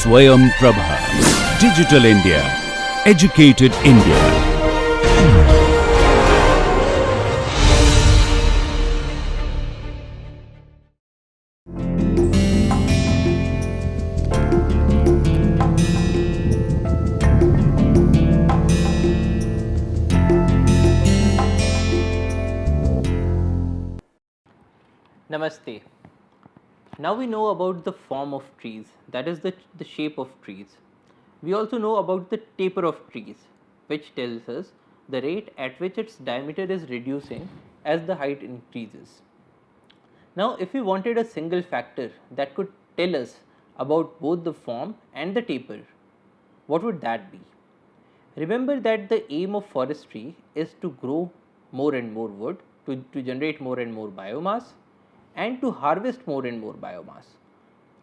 Swayam Prabha. Digital India. Educated India. Namaste. Now we know about the form of trees, that is the shape of trees. We also know about the taper of trees, which tells us the rate at which its diameter is reducing as the height increases. Now if we wanted a single factor that could tell us about both the form and the taper, what would that be? Remember that the aim of forestry is to grow more and more wood, to generate more and more biomass, and to harvest more and more biomass.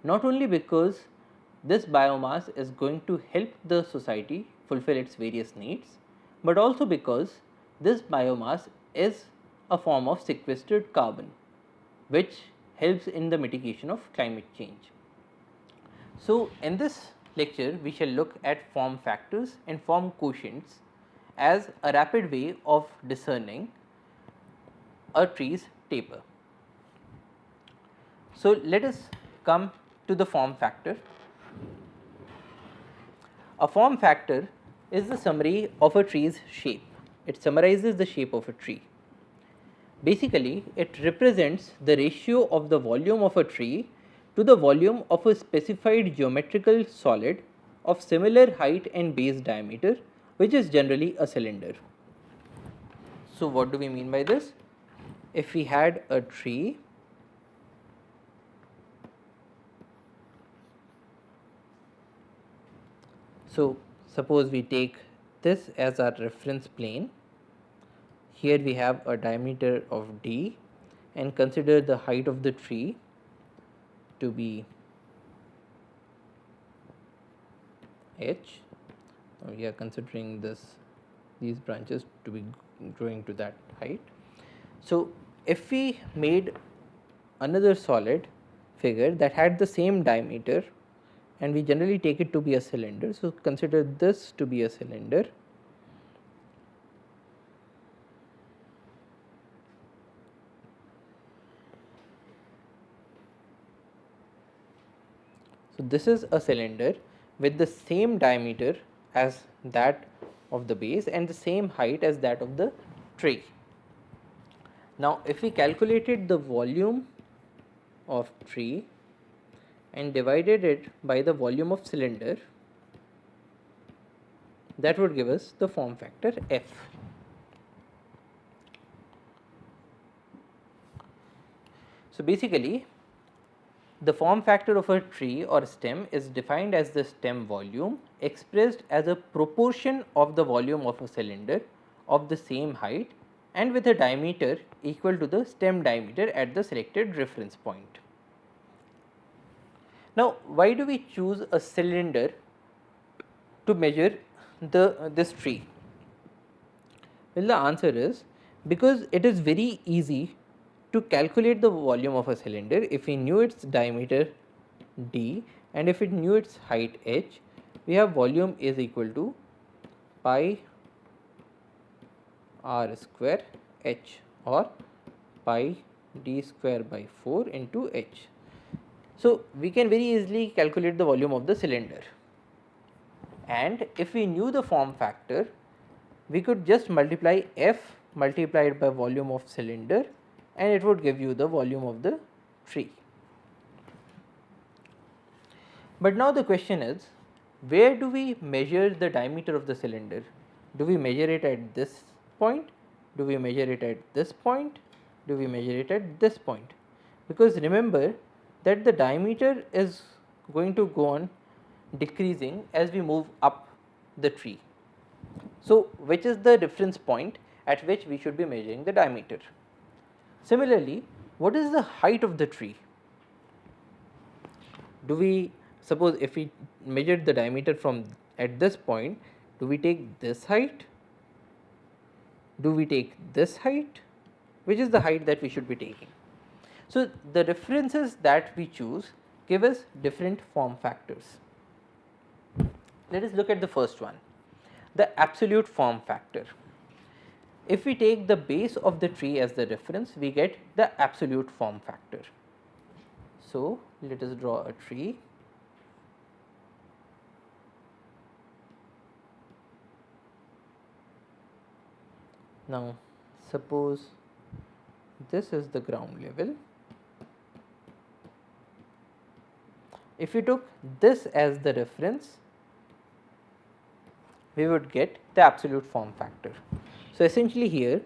Not only because this biomass is going to help the society fulfill its various needs, but also because this biomass is a form of sequestered carbon, which helps in the mitigation of climate change. So, in this lecture we shall look at form factors and form quotients as a rapid way of discerning a tree's taper. So, let us come to the form factor. A form factor is the summary of a tree's shape. It summarizes the shape of a tree. Basically, it represents the ratio of the volume of a tree to the volume of a specified geometrical solid of similar height and base diameter, which is generally a cylinder. So, what do we mean by this? If we had a tree So, suppose we take this as our reference plane. Here we have a diameter of d and consider the height of the tree to be h. Now, we are considering these branches to be growing to that height. So, if we made another solid figure that had the same diameter, and we generally take it to be a cylinder. So, consider this to be a cylinder. So, this is a cylinder with the same diameter as that of the base and the same height as that of the tree. Now, if we calculated the volume of tree and divided it by the volume of cylinder, that would give us the form factor F. So, basically the form factor of a tree or stem is defined as the stem volume expressed as a proportion of the volume of a cylinder of the same height and with a diameter equal to the stem diameter at the selected reference point. Now, why do we choose a cylinder to measure this tree? Well, the answer is because it is very easy to calculate the volume of a cylinder if we knew its diameter d and if it knew its height h. We have volume is equal to pi r square h or pi d square by 4 into h. So, we can very easily calculate the volume of the cylinder, and if we knew the form factor, we could just multiply F multiplied by volume of cylinder and it would give you the volume of the tree. But now the question is, where do we measure the diameter of the cylinder? Do we measure it at this point? Do we measure it at this point? Do we measure it at this point? Because remember that the diameter is going to go on decreasing as we move up the tree. So, which is the reference point at which we should be measuring the diameter? Similarly, what is the height of the tree? Do we suppose if we measured the diameter from at this point, do we take this height? Do we take this height? Which is the height that we should be taking? So, the references that we choose give us different form factors. Let us look at the first one, the absolute form factor. If we take the base of the tree as the reference, we get the absolute form factor. So, let us draw a tree. Now, suppose this is the ground level. If we took this as the reference, we would get the absolute form factor. So, essentially here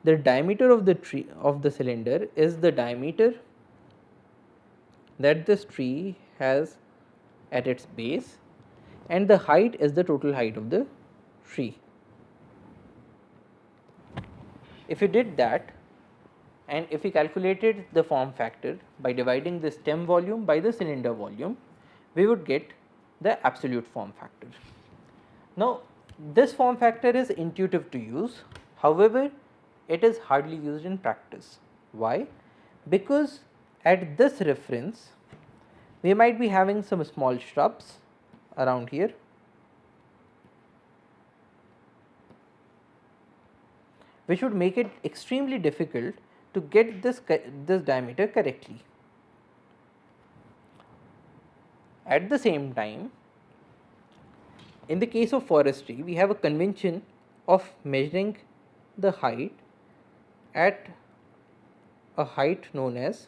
the diameter of the tree of the cylinder is the diameter that this tree has at its base, and the height is the total height of the tree. If we did that, and if we calculated the form factor by dividing the stem volume by the cylinder volume, we would get the absolute form factor. Now, this form factor is intuitive to use, however, it is hardly used in practice. Why? Because at this reference, we might be having some small shrubs around here, which would make it extremely difficult to get this diameter correctly. At the same time, in the case of forestry, we have a convention of measuring the height at a height known as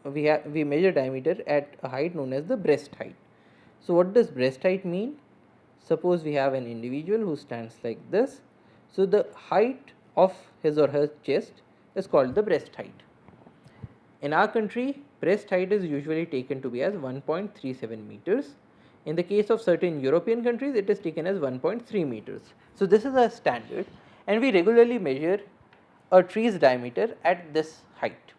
we measure diameter at a height known as the breast height. So, what does breast height mean? Suppose we have an individual who stands like this. So, the height of his or her chest is called the breast height. In our country, breast height is usually taken to be as 1.37 meters. In the case of certain European countries, it is taken as 1.3 meters. So, this is a standard, and we regularly measure a tree's diameter at this height.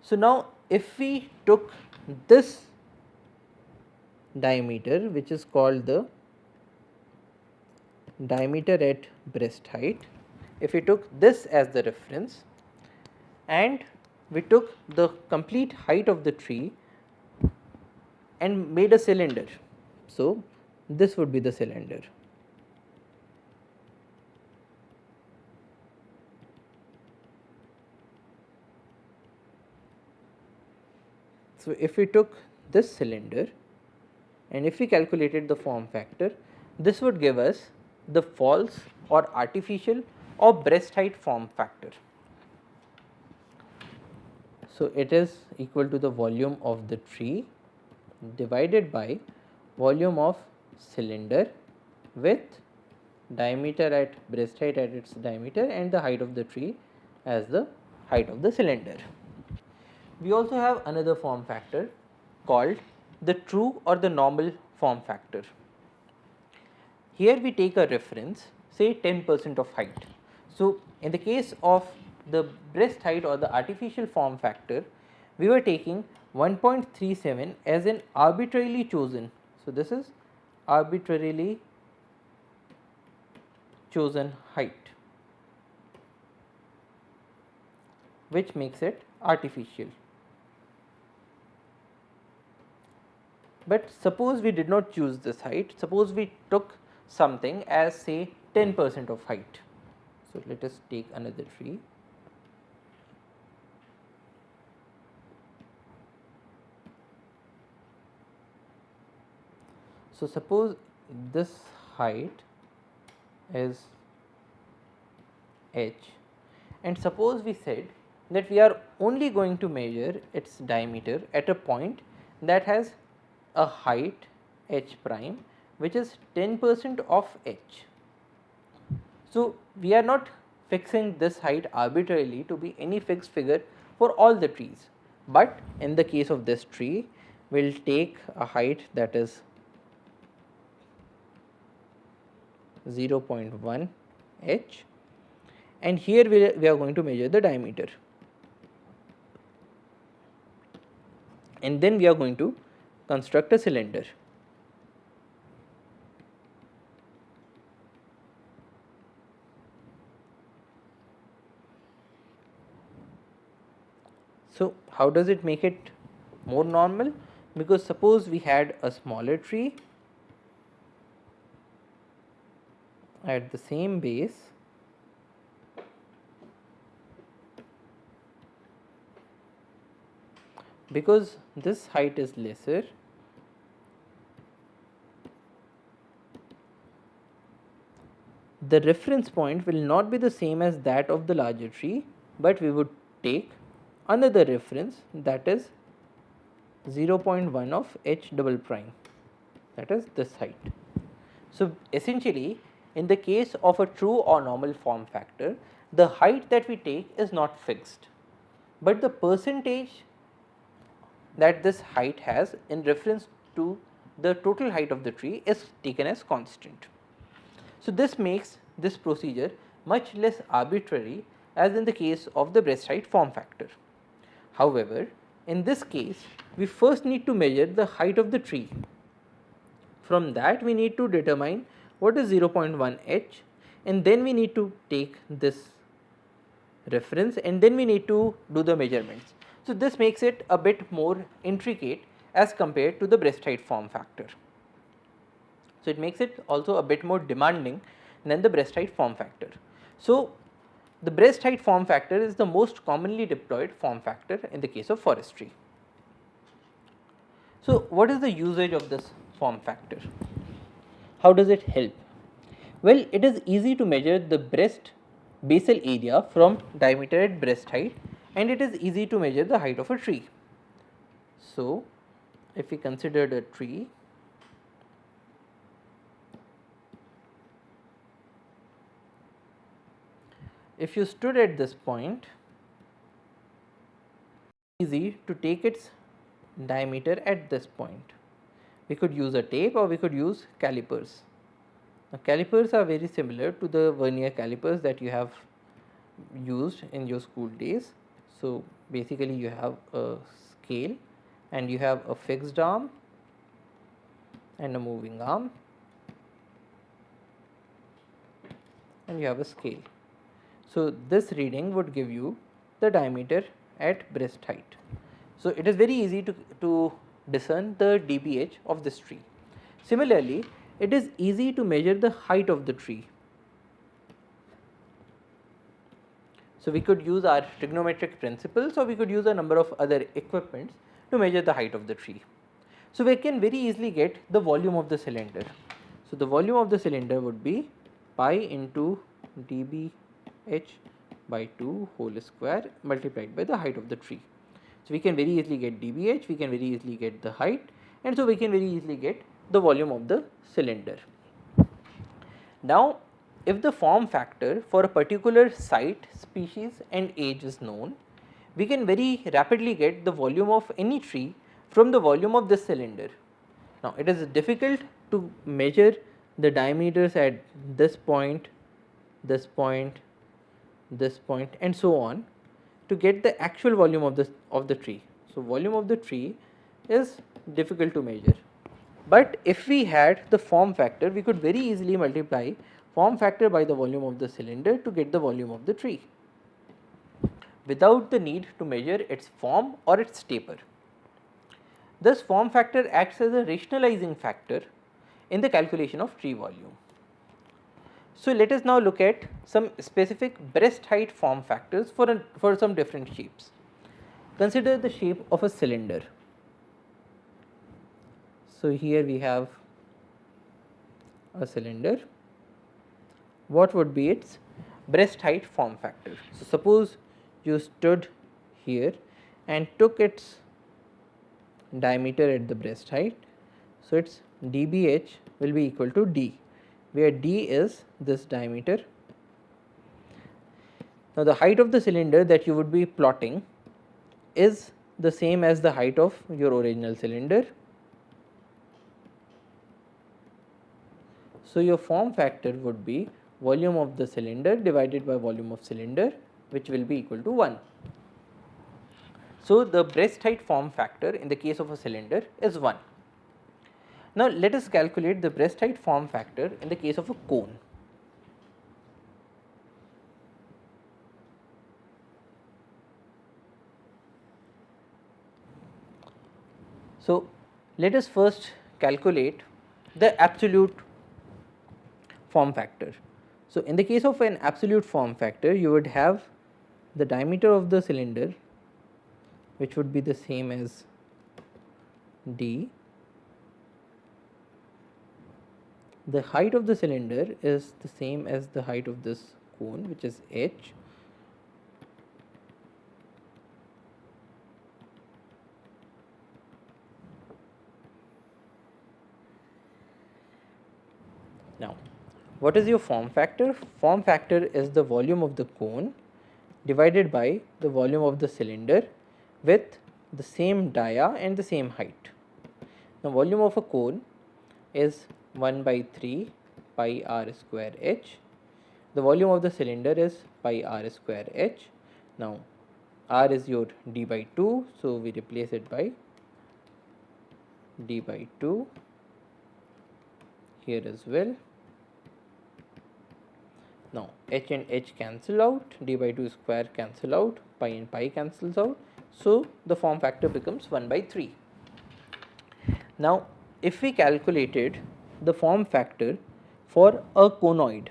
So, now if we took this diameter, which is called the diameter at breast height, if we took this as the reference and we took the complete height of the tree and made a cylinder. So, this would be the cylinder. So, if we took this cylinder and if we calculated the form factor, this would give us the false or artificial or breast height form factor. So, it is equal to the volume of the tree divided by volume of cylinder with diameter at breast height at its diameter and the height of the tree as the height of the cylinder. We also have another form factor called the true or the normal form factor. Here we take a reference, say 10% of height. So, in the case of the breast height or the artificial form factor, we were taking 1.37 as an arbitrarily chosen. So, this is arbitrarily chosen height, which makes it artificial. But suppose we did not choose this height, suppose we took something as say 10% of height. So, let us take another tree. So, suppose this height is h, and suppose we said that we are only going to measure its diameter at a point that has a height h prime, which is 10% of h. So, we are not fixing this height arbitrarily to be any fixed figure for all the trees, but in the case of this tree, we will take a height that is 0.1 h, and here we are going to measure the diameter, and then we are going to construct a cylinder. So, how does it make it more normal? because suppose we had a smaller tree at the same base, because this height is lesser, the reference point will not be the same as that of the larger tree, but we would take another reference, that is 0.1 of h double prime, that is this height. So, essentially in the case of a true or normal form factor, the height that we take is not fixed, but the percentage that this height has in reference to the total height of the tree is taken as constant. So, this makes this procedure much less arbitrary as in the case of the breast height form factor. However, in this case we first need to measure the height of the tree. From that we need to determine what is 0.1 h, and then we need to take this reference and then we need to do the measurements. So, this makes it a bit more intricate as compared to the breast height form factor. So, it makes it also a bit more demanding than the breast height form factor. So, the breast height form factor is the most commonly deployed form factor in the case of forestry. So, what is the usage of this form factor? How does it help? Well, it is easy to measure the breast basal area from diameter at breast height, and it is easy to measure the height of a tree. So, if we considered a tree, if you stood at this point, easy to take its diameter at this point. We could use a tape or we could use calipers. Now, calipers are very similar to the vernier calipers that you have used in your school days. So, basically you have a scale and you have a fixed arm and a moving arm, and you have a scale. So, this reading would give you the diameter at breast height. So, it is very easy to discern the dBH of this tree. Similarly, it is easy to measure the height of the tree. So, we could use our trigonometric principles or we could use a number of other equipments to measure the height of the tree. So, we can very easily get the volume of the cylinder. So, the volume of the cylinder would be pi into dBH by 2 whole square multiplied by the height of the tree. So, we can very easily get dBH, we can very easily get the height, and so we can very easily get the volume of the cylinder. Now, if the form factor for a particular site, species and age is known, we can very rapidly get the volume of any tree from the volume of this cylinder. Now, it is difficult to measure the diameters at this point, this point, this point and so on to get the actual volume of the tree. So, volume of the tree is difficult to measure, but if we had the form factor, we could very easily multiply form factor by the volume of the cylinder to get the volume of the tree without the need to measure its form or its taper. Thus, form factor acts as a rationalizing factor in the calculation of tree volume. So, let us now look at some specific breast height form factors for some different shapes. Consider the shape of a cylinder. So, here we have a cylinder. What would be its breast height form factor? So, suppose you stood here and took its diameter at the breast height. So, its dBH will be equal to d, where d is this diameter. Now, the height of the cylinder that you would be plotting is the same as the height of your original cylinder. So, your form factor would be volume of the cylinder divided by volume of cylinder, which will be equal to 1. So, the breast height form factor in the case of a cylinder is 1. Now, let us calculate the breast height form factor in the case of a cone. So, Let us first calculate the absolute form factor. So, in the case of an absolute form factor, you would have the diameter of the cylinder, which would be the same as d. The height of the cylinder is the same as the height of this cone, which is h. Now, what is your form factor? Form factor is the volume of the cone divided by the volume of the cylinder with the same dia and the same height. Now, volume of a cone is 1 by 3 pi r square h. The volume of the cylinder is pi r square h. Now, r is your d by 2, so we replace it by d by 2 here as well. Now, h and h cancel out, d by 2 square cancel out, pi and pi cancels out. So, the form factor becomes 1 by 3. Now, if we calculated the form factor for a conoid,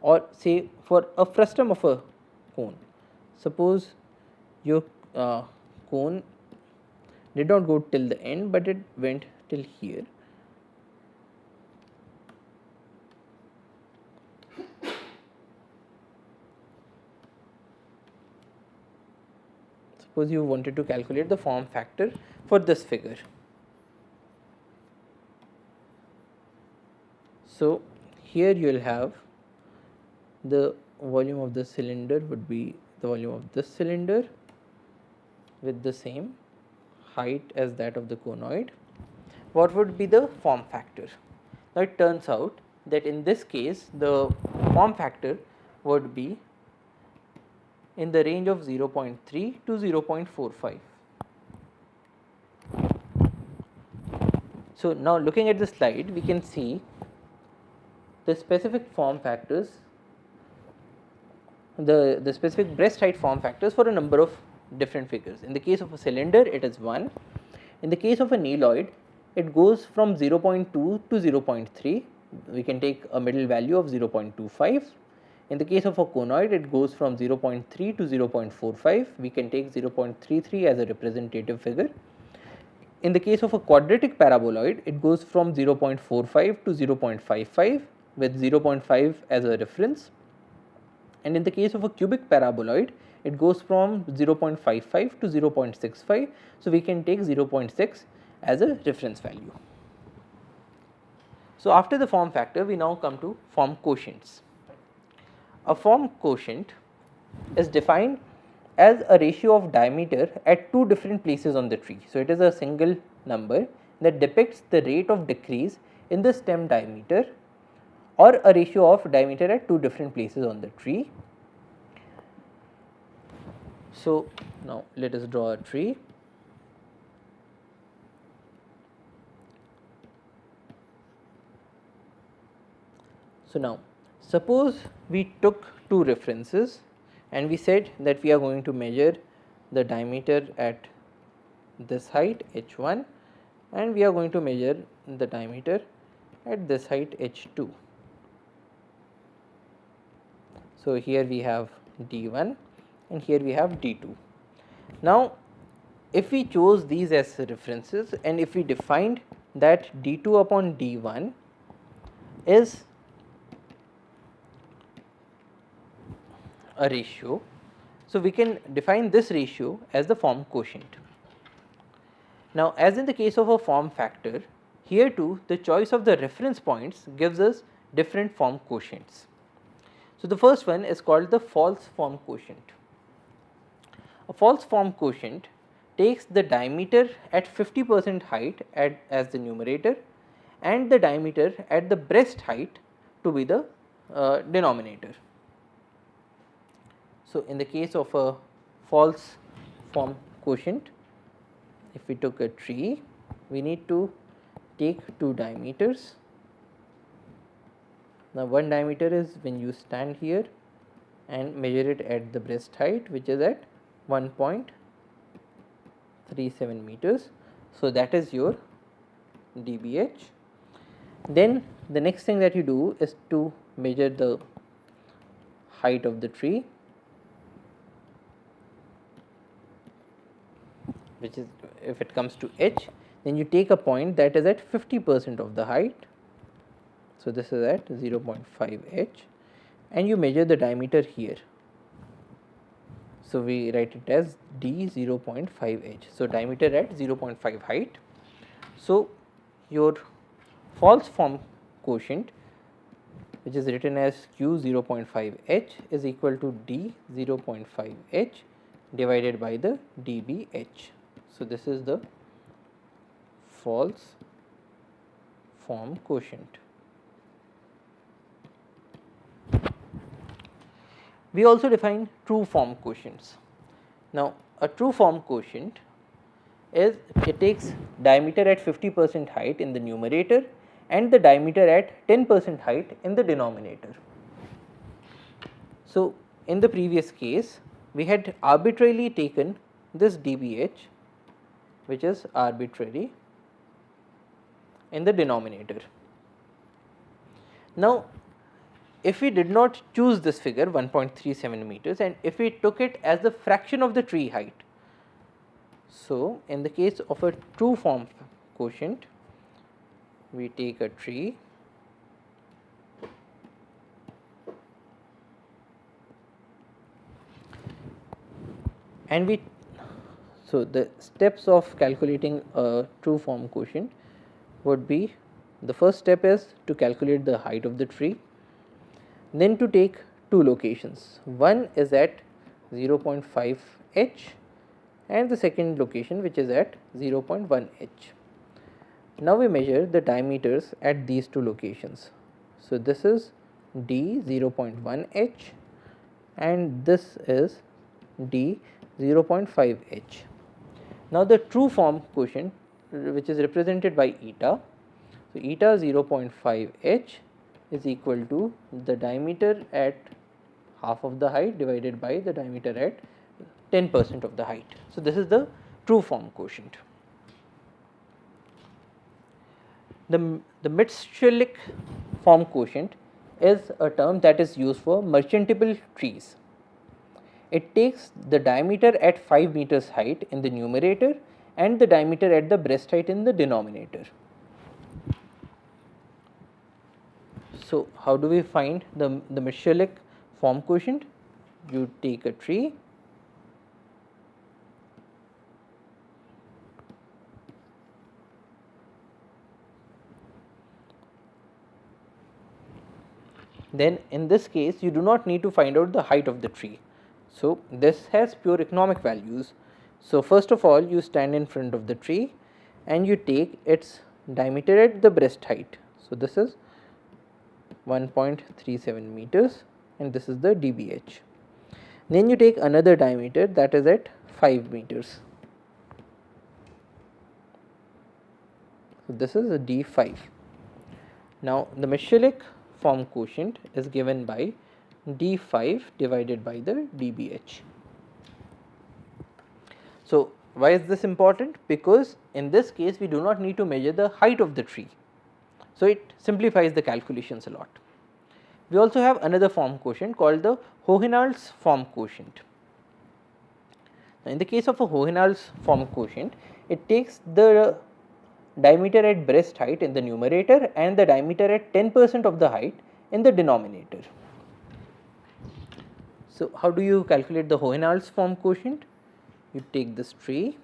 or say for a frustum of a cone, suppose your cone did not go till the end, but it went till here. Suppose you wanted to calculate the form factor for this figure. So, here you will have the volume of the cylinder would be the volume of this cylinder with the same height as that of the conoid. What would be the form factor? Now, it turns out that in this case the form factor would be in the range of 0.3 to 0.45. So, now looking at the slide, we can see the specific form factors, the specific breast height form factors for a number of different figures. In the case of a cylinder, it is 1. In the case of a neeloid, it goes from 0.2 to 0.3. We can take a middle value of 0.25. In the case of a conoid, it goes from 0.3 to 0.45. We can take 0.33 as a representative figure. In the case of a quadratic paraboloid, it goes from 0.45 to 0.55 with 0.5 as a reference. And in the case of a cubic paraboloid, it goes from 0.55 to 0.65. So, we can take 0.6 as a reference value. So, after the form factor, we now come to form quotients. A form quotient is defined as a ratio of diameter at two different places on the tree. So, it is a single number that depicts the rate of decrease in the stem diameter or a ratio of diameter at two different places on the tree. So, now let us draw a tree. So, now suppose we took two references and we said that we are going to measure the diameter at this height h1 and we are going to measure the diameter at this height h2. So, here we have d1 and here we have d2. Now, if we chose these as references and if we defined that d2 upon d1 is a ratio, so we can define this ratio as the form quotient. Now, as in the case of a form factor, here too the choice of the reference points gives us different form quotients. So, the first one is called the false form quotient. A false form quotient takes the diameter at 50% height as the numerator and the diameter at the breast height to be the denominator. So, in the case of a false form quotient, if we took a tree, we need to take two diameters. Now, one diameter is when you stand here and measure it at the breast height, which is at 1.37 meters. So, that is your dBH. Then the next thing that you do is to measure the height of the tree, which is, if it comes to h, then you take a point that is at 50% of the height. So, this is at 0.5 h, and you measure the diameter here. So, we write it as d 0.5 h. So, diameter at 0.5 height. So, your false form quotient, which is written as q 0.5 h, is equal to d 0.5 h divided by the dBH. So, this is the false form quotient. We also define true form quotients. Now, a true form quotient is, it takes diameter at 50% height in the numerator and the diameter at 10% height in the denominator. So, in the previous case, we had arbitrarily taken this dBH, which is arbitrary, in the denominator. Now, if we did not choose this figure 1.37 meters, and if we took it as the fraction of the tree height, so in the case of a true form quotient, we take a tree and so the steps of calculating a true form quotient would be, the first step is to calculate the height of the tree, then to take two locations, one is at 0.5 h and the second location which is at 0.1 h. Now, we measure the diameters at these two locations. So, this is d 0.1 h and this is d 0.5 h. Now, the true form quotient, which is represented by eta, so eta 0.5 h is equal to the diameter at half of the height divided by the diameter at 10% of the height. So, this is the true form quotient. The Mitscherlich form quotient is a term that is used for merchantable trees. It takes the diameter at 5 meters height in the numerator and the diameter at the breast height in the denominator. So, how do we find the Mitscherlich form quotient? You take a tree, then in this case you do not need to find out the height of the tree. So, this has pure economic values. So, first of all, you stand in front of the tree and you take its diameter at the breast height. So, this is 1.37 meters and this is the dBH. Then you take another diameter that is at 5 meters. So, this is a d5. Now, the Mitscherlich form quotient is given by d5 divided by the dBH. So, why is this important? Because in this case we do not need to measure the height of the tree. So, it simplifies the calculations a lot. We also have another form quotient called the Hohenhall's form quotient. Now, in the case of a Hohenhall's form quotient, it takes the diameter at breast height in the numerator and the diameter at 10% of the height in the denominator. So, how do you calculate the Hohenhall's form quotient? You take this tree,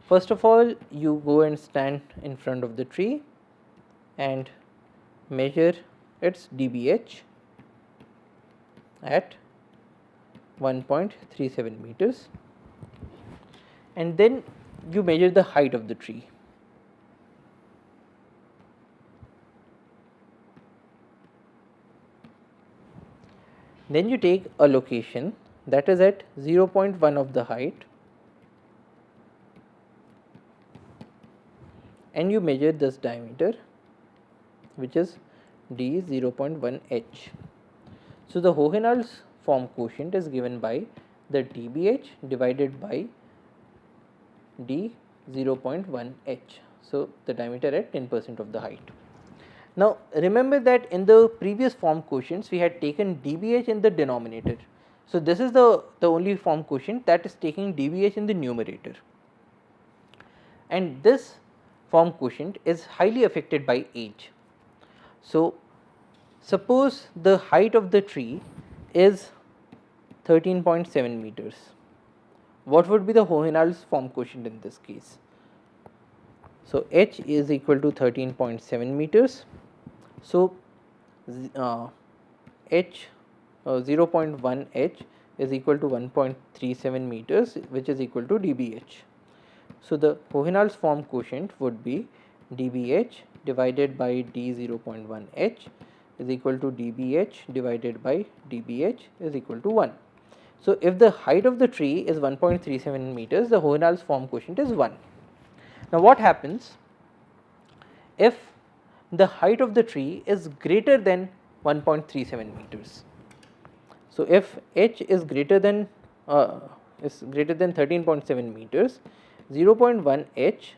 first of all you go and stand in front of the tree and measure its dBH at 1.37 meters, and then you measure the height of the tree. Then you take a location that is at 0.1 of the height and you measure this diameter, which is d 0.1 h. So, the Hohenhall's form quotient is given by the dBH divided by d 0.1 h. So, the diameter at 10% of the height. Now, remember that in the previous form quotients we had taken dBH in the denominator. So, this is the only form quotient that is taking dBH in the numerator, and this form quotient is highly affected by age. So, suppose the height of the tree is 13.7 meters. What would be the Hohenheim's form quotient in this case? So, h is equal to 13.7 meters. So, h 0.1 h is equal to 1.37 meters, which is equal to dBH. So, the Hohenheim's form quotient would be dBH divided by d 0.1 h is equal to dBH divided by dBH is equal to 1. So, if the height of the tree is 1.37 meters, the Hohenheim's form quotient is 1. Now, what happens if the height of the tree is greater than 1.37 meters? So, if h is greater than 13.7 meters, 0.1 h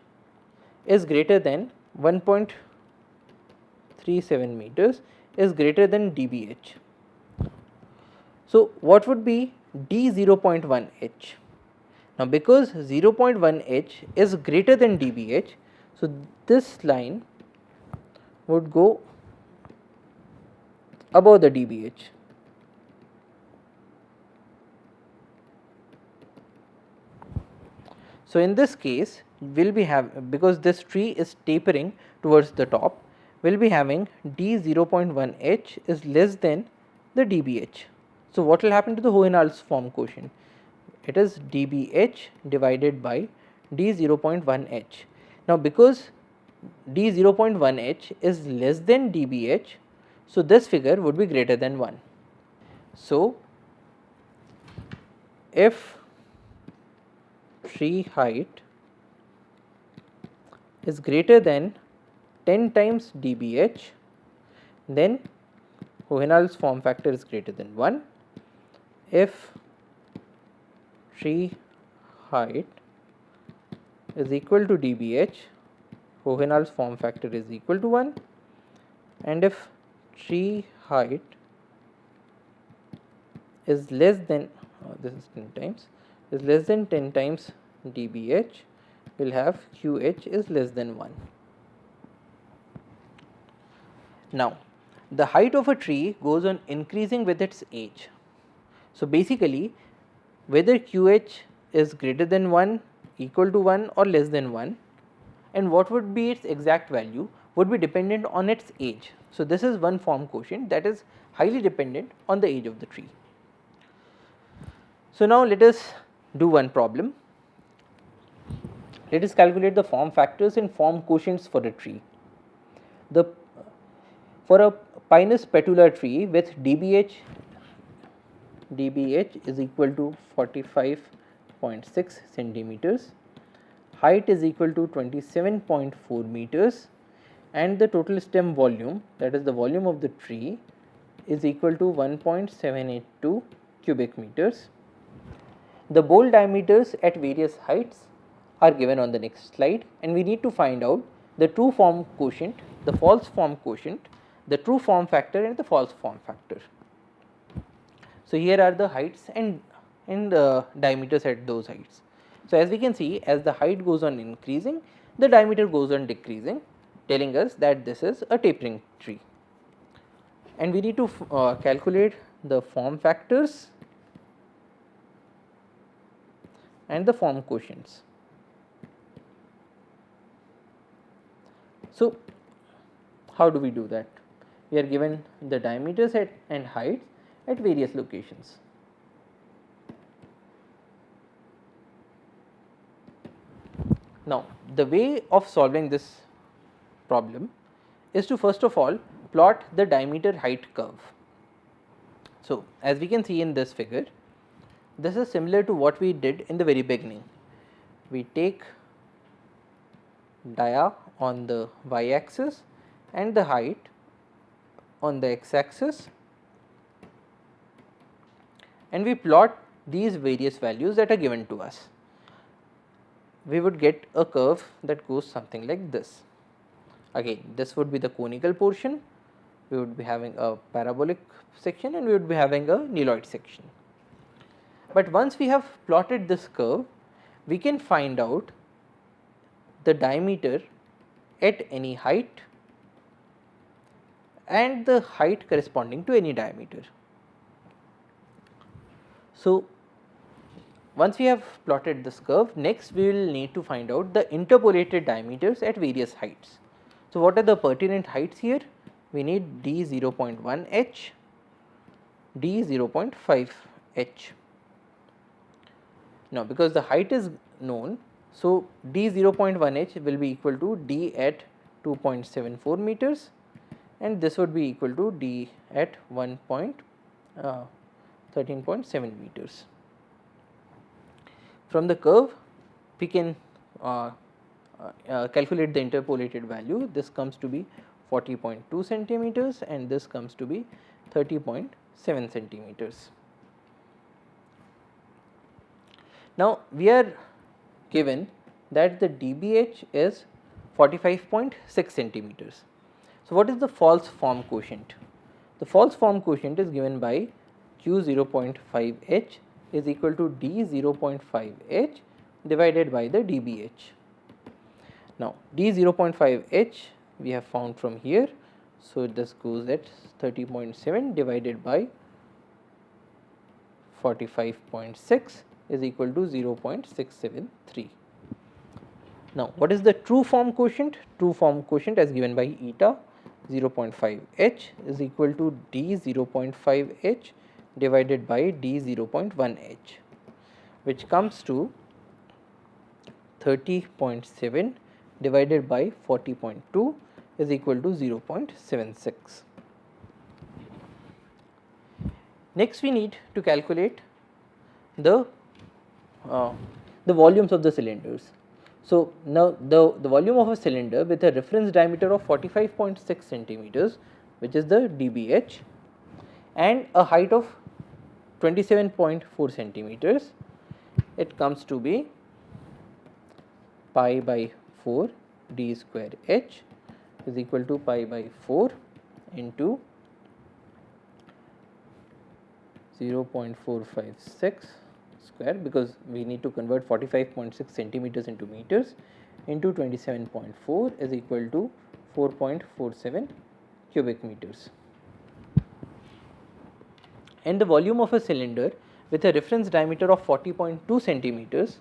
is greater than 1.37 meters is greater than dBH. So, what would be d 0.1 h? Now, because 0.1 h is greater than dBH, so this line would go above the dBH. So, in this case we will be because this tree is tapering towards the top, we will be having d 0.1 h is less than the dBH. So, what will happen to the Hohenheim's form quotient? It is dBH divided by d 0.1 h. Now, because d 0.1 h is less than dBH, so this figure would be greater than 1. So, if tree height is greater than 10 times dBH, then Hohenheim's form factor is greater than 1. If tree height is equal to dBH, Hohenheim's form factor is equal to 1, and if tree height is less than this is 10 times is less than 10 times dBH, we will have QH is less than 1. Now, the height of a tree goes on increasing with its age. So, basically whether QH is greater than 1, equal to 1 or less than 1, and what would be its exact value would be dependent on its age. So, this is one form quotient that is highly dependent on the age of the tree. So, now let us do one problem. Let us calculate the form factors and form quotients for a tree. For a Pinus petula tree with dBH is equal to 45.6 centimeters, height is equal to 27.4 meters, and the total stem volume, that is the volume of the tree, is equal to 1.782 cubic meters. The bole diameters at various heights are given on the next slide, and we need to find out the true form quotient, the false form quotient, the true form factor and the false form factor. So, here are the heights and diameters at those heights. So, as we can see, as the height goes on increasing, the diameter goes on decreasing, telling us that this is a tapering tree. And we need to calculate the form factors and the form quotients. So, how do we do that? We are given the diameters and heights at various locations. Now, the way of solving this problem is to first of all plot the diameter height curve. So, as we can see in this figure, this is similar to what we did in the very beginning. We take dia on the y axis and the height on the x axis, and we plot these various values that are given to us, we would get a curve that goes something like this. Again, this would be the conical portion, we would be having a parabolic section and we would be having a niloid section. But once we have plotted this curve, we can find out the diameter at any height and the height corresponding to any diameter. So, once we have plotted this curve, next we will need to find out the interpolated diameters at various heights. So, what are the pertinent heights here? We need d 0.1 h, d 0.5 h. Now, because the height is known, so d 0.1 h will be equal to d at 2.74 meters and this would be equal to d at 13.7 meters. From the curve, we can calculate the interpolated value. This comes to be 40.2 centimeters and this comes to be 30.7 centimeters. Now, we are given that the dBH is 45.6 centimeters. So, what is the false form quotient? The false form quotient is given by Q 0.5 h is equal to d 0.5 h divided by the dBH. Now, d 0.5 h we have found from here. So, this goes at 30.7 divided by 45.6 is equal to 0.673. Now, what is the true form quotient? True form quotient as given by eta 0.5 h is equal to d 0.5 h divided by d 0.1 h, which comes to 30.7 divided by 40.2 is equal to 0.76. Next, we need to calculate the volumes of the cylinders. So, now the volume of a cylinder with a reference diameter of 45.6 centimeters, which is the dBH, and a height of 27.4 centimeters, it comes to be pi by 4 d square h is equal to pi by 4 into 0.456 square, because we need to convert 45.6 centimeters into meters, into 27.4 is equal to 4.47 cubic meters. And the volume of a cylinder with a reference diameter of 40.2 centimeters,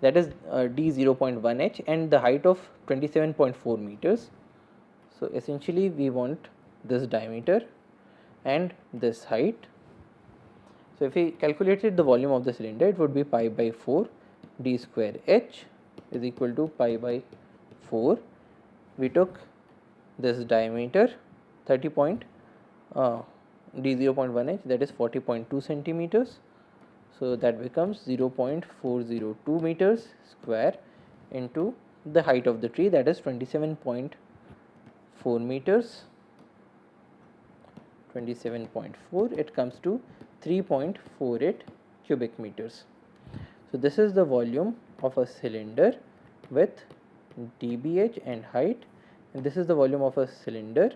that is d 0.1 h, and the height of 27.4 meters. So, essentially we want this diameter and this height. So, if we calculated the volume of the cylinder, it would be pi by 4 d square h is equal to pi by 4. We took this diameter 30 point d 0.1 h, that is 40.2 centimeters. So, that becomes 0.402 meters square into the height of the tree, that is 27.4 meters, 27.4, it comes to 3.48 cubic meters. So, this is the volume of a cylinder with dBH and height, and this is the volume of a cylinder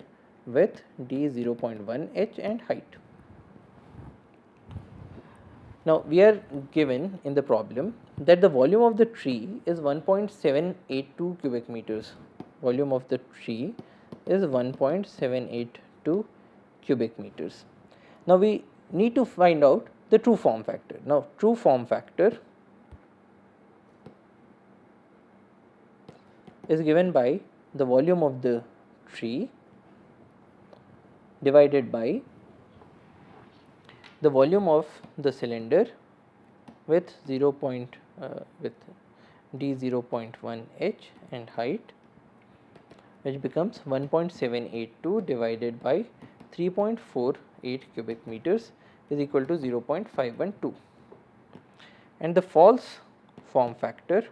with d 0.1 h and height. Now, we are given in the problem that the volume of the tree is 1.782 cubic meters. Volume of the tree is 1.782 cubic meters. Now, we need to find out the true form factor. Now, true form factor is given by the volume of the tree divided by the volume of the cylinder with d 0.1 h and height, which becomes 1.782 divided by 3.48 cubic meters is equal to 0.512, and the false form factor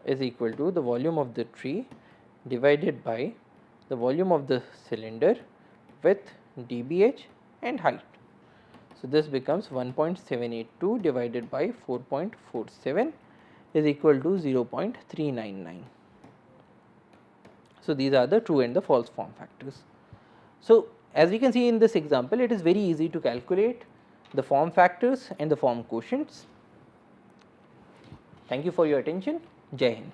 is equal to the volume of the tree divided by the volume of the cylinder with dBH and height. So, this becomes 1.782 divided by 4.47 is equal to 0.399. So, these are the true and the false form factors. So, as we can see in this example, it is very easy to calculate the form factors and the form quotients. Thank you for your attention. Jai Hind.